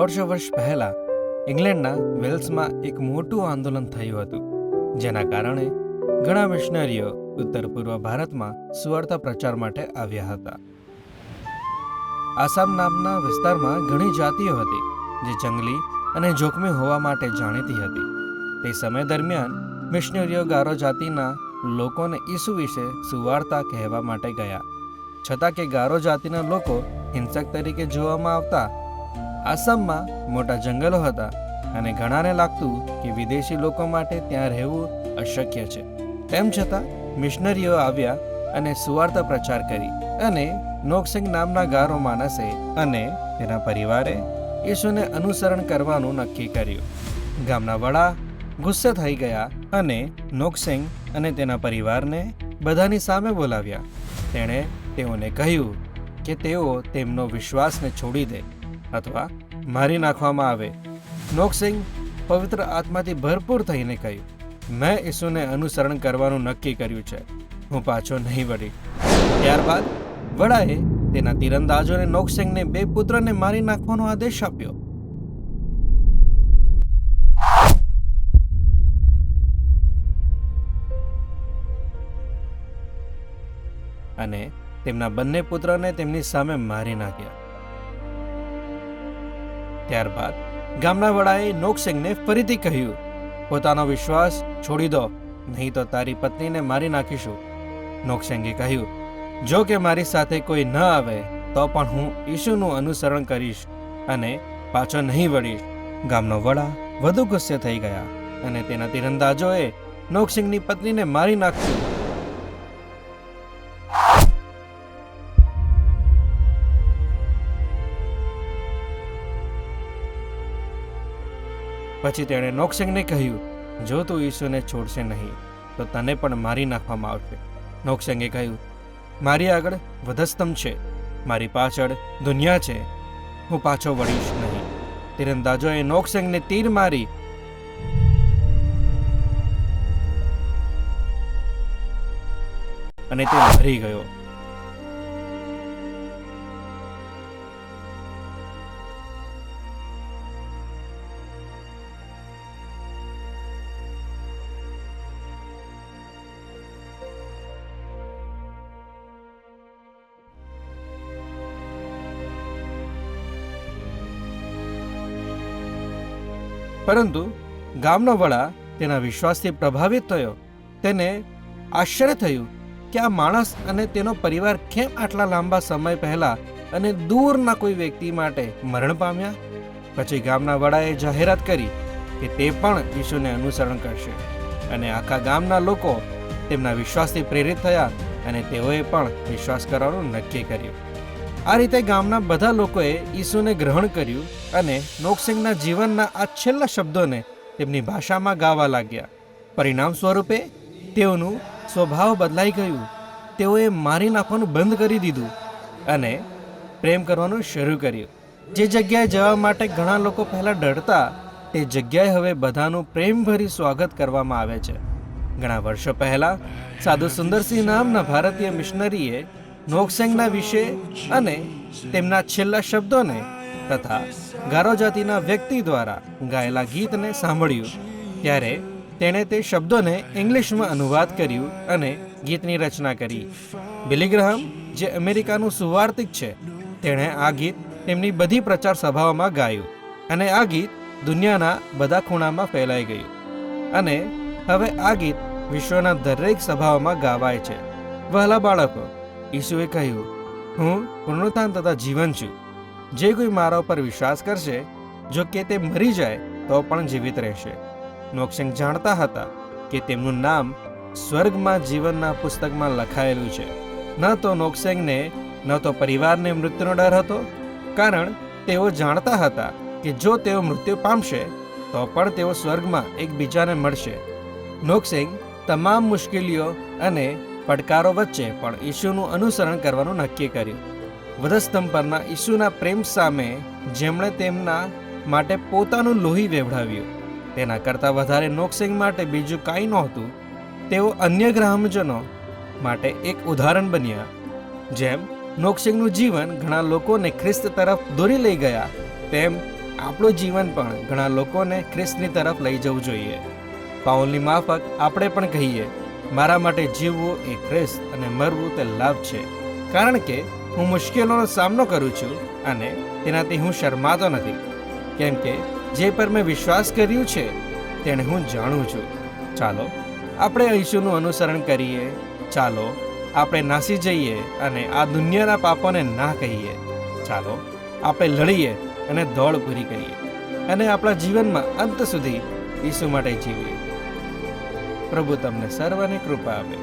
150 વર્ષ પહેલા ઇંગ્લેન્ડના વેલ્સમાં એક મોટું આંદોલન થયું હતું, જેના કારણે ઘણા મિશનરીઓ ઉત્તર પૂર્વ ભારતમાં સુવાર્તા પ્રચાર માટે આવ્યા હતા. આસામ નામના વિસ્તારમાં ઘણી જાતિઓ હતી જે જંગલી અને જોખમી હોવા માટે જાણીતી હતી. તે સમય દરમિયાન મિશનરીઓ ગારો જાતિના લોકોને ઈસુ વિશે સુવાર્તા કહેવા માટે ગયા. છતાં કે ગારો જાતિના લોકો હિંસક તરીકે જોવામાં આવતા, આસામમાં મોટા જંગલો હતા અને ઘણાને લાગતું કે વિદેશી લોકો માટે ત્યાં રહેવું અશક્ય છે. તેમ છતાં મિશનરીઓ આવ્યા અને સુવાર્તા પ્રચાર કરી અને નોક્સિંગ નામના ગારો માણસે અને તેના પરિવારે ઈસુને અનુસરણ કરવાનું નક્કી કર્યું. ગામના વડા ગુસ્સે થઈ ગયા અને નોક્સિંગ અને તેના પરિવારને બધાની સામે બોલાવ્યા. તેણે તેઓને કહ્યું કે તેઓ તેમનો વિશ્વાસને છોડી દે અથવા મારી નાખવામાં આવે. નોક્સિંગ પવિત્ર આત્માથી ભરપૂર થઈને કહ્યું, મેં ઈસુને અનુસરણ કરવાનું નક્કી કર્યું છે, હું પાછો નહીં વળી. ત્યારબાદ વડાએ તેના તીરંદાજોને નોક્સિંગને 2 પુત્રને મારી નાખવાનો આદેશ આપ્યો. અને તેમના બંને પુત્રને તેમની સામે મારી નાખ્યા. ત્યારબાદ ગામના વડાએ નોક્સિંગને ફરીથી કહ્યું, પોતાનો વિશ્વાસ છોડી દો, નહીં તો તારી પત્નીને મારી નાખીશું. નોક્સિંગે કહ્યું, જો કે મારી સાથે કોઈ ન આવે તો પણ હું ઈસુનું અનુસરણ કરીશ અને પાછો નહીં વળીશ. ગામનો વડા વધુ ગુસ્સે થઈ ગયા અને તેના તીરંદાજોએ નોક્સિંગની પત્નીને મારી નાખ્યું. પછી તેણે નોક્સિંગને કહ્યું, જો તું ઈસુને છોડશે નહીં તો તને પણ મારી નાખવામાં આવશે. નોક્સિંગે કહ્યું, મારી આગળ વધસ્તંભ છે, મારી પાછળ દુનિયા છે, હું પાછો વળીશ નહીં. તીરંદાજોએ નોક્સિંગને તીર મારી અને તે મરી ગયો. પરંતુ ગામનો વડા તેના વિશ્વાસથી પ્રભાવિત થયો. તેને આશ્ચર્ય થયું કે આ માણસ અને તેનો પરિવાર કેમ આટલા લાંબા સમય પહેલા અને દૂરના કોઈ વ્યક્તિ માટે મરણ પામ્યા. પછી ગામના વડાએ જાહેરાત કરી કે તે પણ ઈસુને અનુસરણ કરશે અને આખા ગામના લોકો તેમના વિશ્વાસથી પ્રેરિત થયા અને તેઓએ પણ વિશ્વાસ કરવાનું નક્કી કર્યું. આ રીતે ગામના બધા લોકોએ ઈસુને ગ્રહણ કર્યું અને નોક્સિંગના જીવનના આ છેલ્લા શબ્દોને તેમની ભાષામાં ગાવા લાગ્યા. પરિણામ સ્વરૂપે તેઓનું સ્વભાવ બદલાઈ ગયું. તેઓએ મારી નાખવાનું બંધ કરી દીધું અને પ્રેમ કરવાનું શરૂ કર્યું. જે જગ્યાએ જવા માટે ઘણા લોકો પહેલાં ડરતા, તે જગ્યાએ હવે બધાનું પ્રેમભરી સ્વાગત કરવામાં આવે છે. ઘણા વર્ષો પહેલાં સાધુ સુંદરસિંહ નામના ભારતીય મિશનરીએ નોક્સિંગના વિશે અને તેમના છેલ્લા શબ્દોને તથા ગારો જાતિના વ્યક્તિ દ્વારા ગાયેલા ગીતને સાંભળ્યું. ત્યારે તેણે તે શબ્દોને ઇંગ્લિશમાં અનુવાદ કર્યું અને ગીતની રચના કરી. બિલી ગ્રહામ, જે અમેરિકાનું સુવાર્તિક છે, તેણે આ ગીત તેમની બધી પ્રચાર સભાઓમાં ગાયું અને આ ગીત દુનિયાના બધા ખૂણામાં ફેલાઈ ગયું અને હવે આ ગીત વિશ્વના દરેક સભાઓમાં ગાવાય છે. વહાલા બાળકો, ઈસુએ કહ્યું, હું પુનરુત્થાન તથા જીવન છું. જે કોઈ મારા ઉપર વિશ્વાસ કરશે, જો કે તે મરી જાય તો પણ જીવિત રહેશે. નોક્સિંગ જાણતા હતા કે તેમનું નામ સ્વર્ગમાં જીવનના પુસ્તકમાં લખાયેલું છે. ન તો નોક્સિંગને ન તો પરિવારને મૃત્યુનો ડર હતો, કારણ તેઓ જાણતા હતા કે જો તેઓ મૃત્યુ પામશે તો પણ તેઓ સ્વર્ગમાં એકબીજાને મળશે. નોક્સિંગ તમામ મુશ્કેલીઓ અને પડકારો વચ્ચે પણ ઈસુનું અનુસરણ કરવાનું નક્કી કર્યું. વધસ્તંભ પરના ઈસુના પ્રેમ સામે જેમણે તેમના માટે પોતાનું લોહી વેવડાવ્યું, તેના કરતાં વધારે નોક્સિંગ માટે બીજું કાંઈ નહોતું. તેઓ અન્ય ગ્રામજનો માટે એક ઉદાહરણ બન્યા. જેમ નોક્સિંગનું જીવન ઘણા લોકોને ખ્રિસ્ત તરફ દોરી લઈ ગયા, તેમ આપણું જીવન પણ ઘણા લોકોને ખ્રિસ્તની તરફ લઈ જવું જોઈએ. પાઉલની માફક આપણે પણ કહીએ, મારા માટે જીવવું એ ખ્રિસ્ત અને મરવું તે લાભ છે. કારણ કે હું મુશ્કેલીઓનો સામનો કરું છું અને તેનાથી હું શરમાતો નથી, કેમ કે જે પર મેં વિશ્વાસ કર્યું છે તેને હું જાણું છું. ચાલો આપણે ઈસુનું અનુસરણ કરીએ. ચાલો આપણે નાસી જઈએ અને આ દુનિયાના પાપોને ના કહીએ. ચાલો આપણે લડીએ અને દોડ પૂરી કરીએ અને આપણા જીવનમાં અંત સુધી ઈસુ માટે જીવીએ. પ્રભુ તમને સર્વને કૃપા આપે.